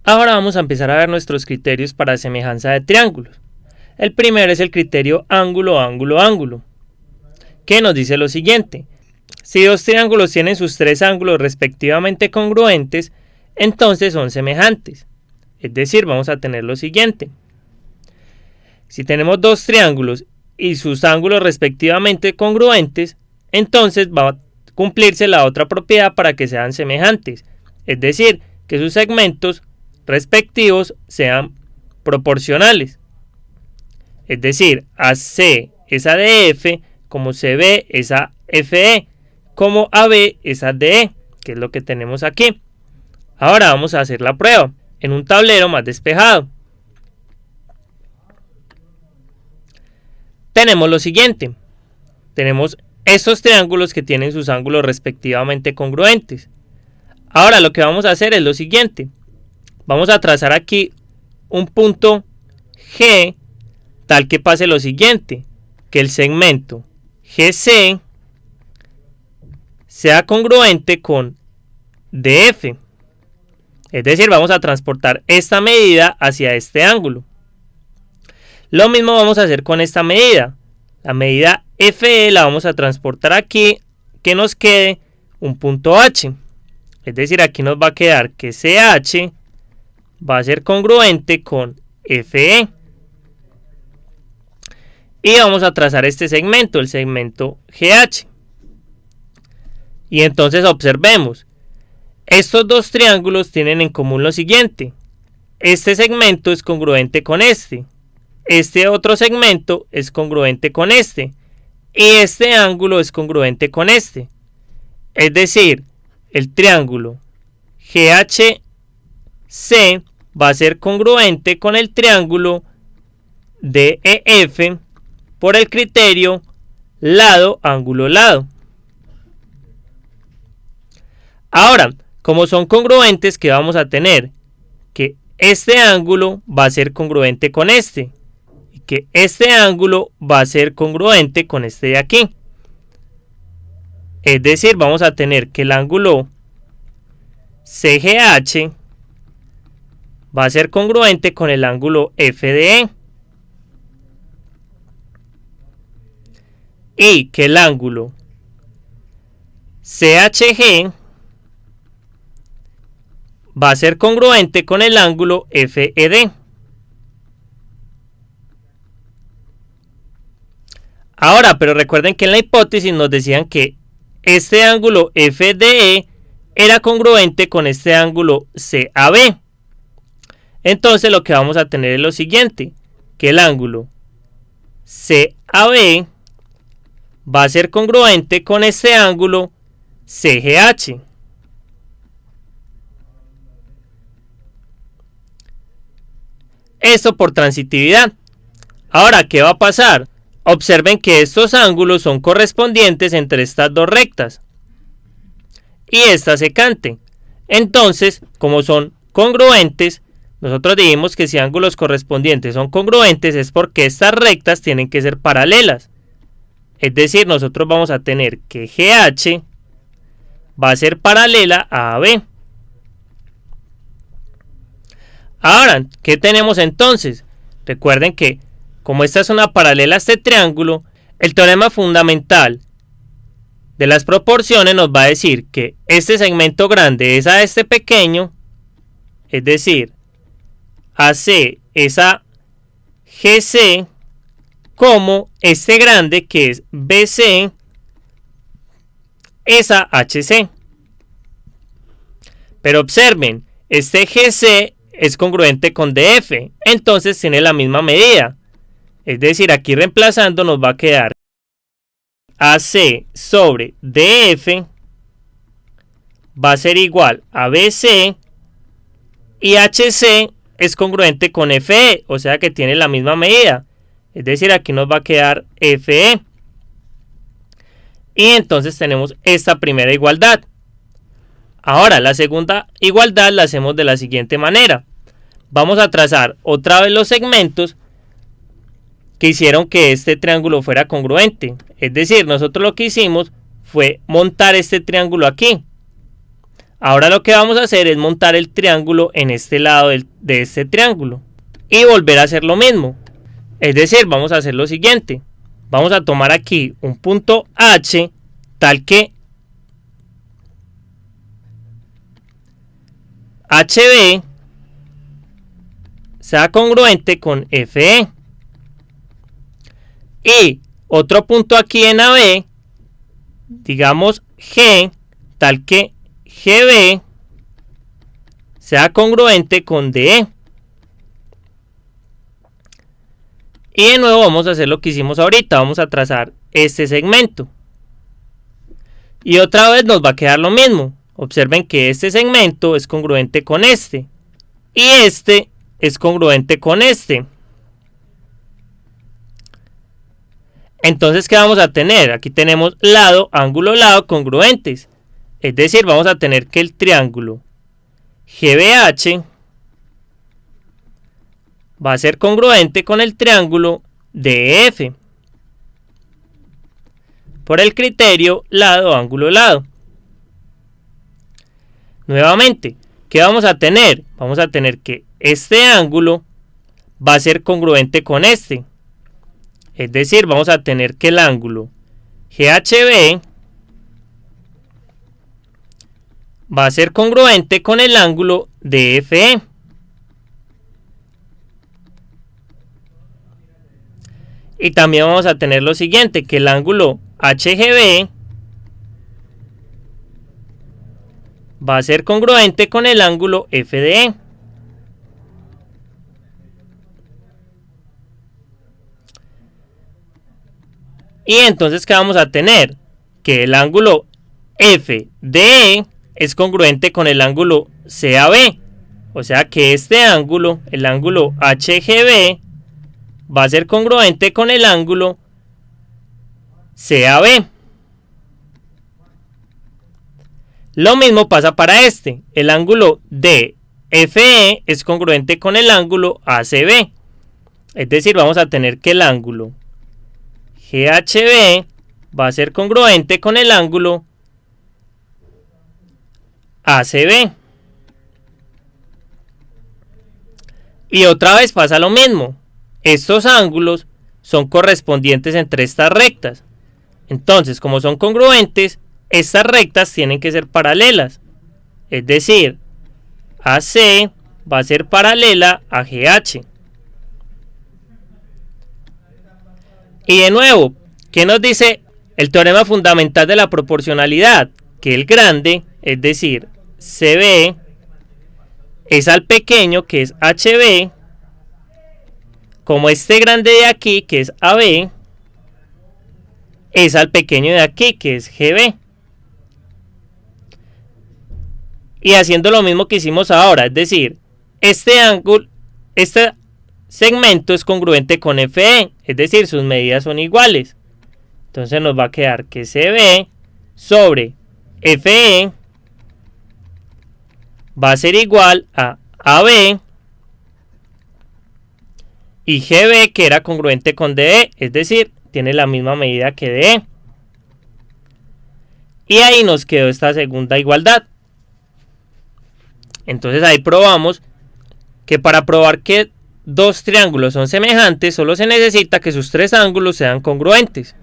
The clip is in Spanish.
Ahora vamos a empezar a ver nuestros criterios para semejanza de triángulos. El primero es el criterio ángulo, ángulo, ángulo, que nos dice lo siguiente. Si dos triángulos tienen sus tres ángulos respectivamente congruentes, entonces son semejantes. Es decir, vamos a tener lo siguiente. Si tenemos dos triángulos y sus ángulos respectivamente congruentes, entonces va a cumplirse la otra propiedad para que sean semejantes. Es decir, que sus segmentos respectivos sean proporcionales. Es decir, AC es ADF, como CB es AFE, como AB es ADE, que es lo que tenemos aquí. Ahora vamos a hacer la prueba en un tablero más despejado. Tenemos lo siguiente. Tenemos estos triángulos que tienen sus ángulos respectivamente congruentes. Ahora lo que vamos a hacer es lo siguiente. Vamos a trazar aquí un punto G tal que pase lo siguiente, que el segmento GC sea congruente con DF. Es decir, vamos a transportar esta medida hacia este ángulo. Lo mismo vamos a hacer con esta medida. La medida FE la vamos a transportar aquí, que nos quede un punto H. Es decir, aquí nos va a quedar que CH va a ser congruente con FE. Y vamos a trazar este segmento, el segmento GH. Y entonces observemos. Estos dos triángulos tienen en común lo siguiente. Este segmento es congruente con este. Este otro segmento es congruente con este. Y este ángulo es congruente con este. Es decir, el triángulo GHC va a ser congruente con el triángulo DEF por el criterio lado, ángulo, lado. Ahora, como son congruentes, ¿qué vamos a tener? Que este ángulo va a ser congruente con este. Y que este ángulo va a ser congruente con este de aquí. Es decir, vamos a tener que el ángulo CGH va a ser congruente con el ángulo FDE. Y que el ángulo CHG va a ser congruente con el ángulo FED. Ahora, pero recuerden que en la hipótesis nos decían que este ángulo FDE era congruente con este ángulo CAB. Entonces lo que vamos a tener es lo siguiente, que el ángulo CAB va a ser congruente con este ángulo CGH. Esto por transitividad. Ahora, ¿qué va a pasar? Observen que estos ángulos son correspondientes entre estas dos rectas y esta secante. Entonces, como son congruentes, nosotros dijimos que si ángulos correspondientes son congruentes es porque estas rectas tienen que ser paralelas. Es decir, nosotros vamos a tener que GH va a ser paralela a AB. Ahora, ¿qué tenemos entonces? Recuerden que como esta es una paralela a este triángulo, el teorema fundamental de las proporciones nos va a decir que este segmento grande es a este pequeño, es decir, AC es a GC, como este grande que es BC es a HC. Pero observen, este GC es congruente con DF, entonces tiene la misma medida. Es decir, aquí reemplazando nos va a quedar AC sobre DF va a ser igual a BC y HC es congruente con FE, o sea que tiene la misma medida. Es decir, aquí nos va a quedar FE. Y entonces tenemos esta primera igualdad. Ahora, la segunda igualdad la hacemos de la siguiente manera. Vamos a trazar otra vez los segmentos que hicieron que este triángulo fuera congruente. Es decir, nosotros lo que hicimos fue montar este triángulo aquí. Ahora lo que vamos a hacer es montar el triángulo en este lado de este triángulo y volver a hacer lo mismo. Es decir, vamos a hacer lo siguiente. Vamos a tomar aquí un punto H tal que HB sea congruente con FE. Y otro punto aquí en AB, digamos G, tal que GB sea congruente con DE. Y de nuevo vamos a hacer lo que hicimos ahorita, vamos a trazar este segmento. Y otra vez nos va a quedar lo mismo. Observen que este segmento es congruente con este. Y este es congruente con este. Entonces, ¿qué vamos a tener? Aquí tenemos lado, ángulo, lado congruentes. Es decir, vamos a tener que el triángulo GBH va a ser congruente con el triángulo DF. Por el criterio lado, ángulo, lado. Nuevamente, ¿qué vamos a tener? Vamos a tener que este ángulo va a ser congruente con este. Es decir, vamos a tener que el ángulo GHB va a ser congruente con el ángulo DFE. Y también vamos a tener lo siguiente, que el ángulo HGB va a ser congruente con el ángulo FDE. Y entonces, ¿qué vamos a tener? Que el ángulo FDE es congruente con el ángulo CAB. O sea que este ángulo, el ángulo HGB, va a ser congruente con el ángulo CAB. Lo mismo pasa para este. El ángulo DFE es congruente con el ángulo ACB. Es decir, vamos a tener que el ángulo GHB va a ser congruente con el ángulo ACB. Y otra vez pasa lo mismo. Estos ángulos son correspondientes entre estas rectas. Entonces, como son congruentes, estas rectas tienen que ser paralelas. Es decir, AC va a ser paralela a GH. Y de nuevo, ¿qué nos dice el teorema fundamental de la proporcionalidad? Que el grande, es decir, CB, es al pequeño, que es HB, como este grande de aquí, que es AB, es al pequeño de aquí, que es GB. Y haciendo lo mismo que hicimos ahora, es decir, este ángulo, este segmento es congruente con FE, es decir, sus medidas son iguales. Entonces nos va a quedar que CB sobre FE va a ser igual a AB y GB, que era congruente con DE, es decir, tiene la misma medida que DE. Y ahí nos quedó esta segunda igualdad. Entonces ahí probamos que para probar que dos triángulos son semejantes, solo se necesita que sus tres ángulos sean congruentes.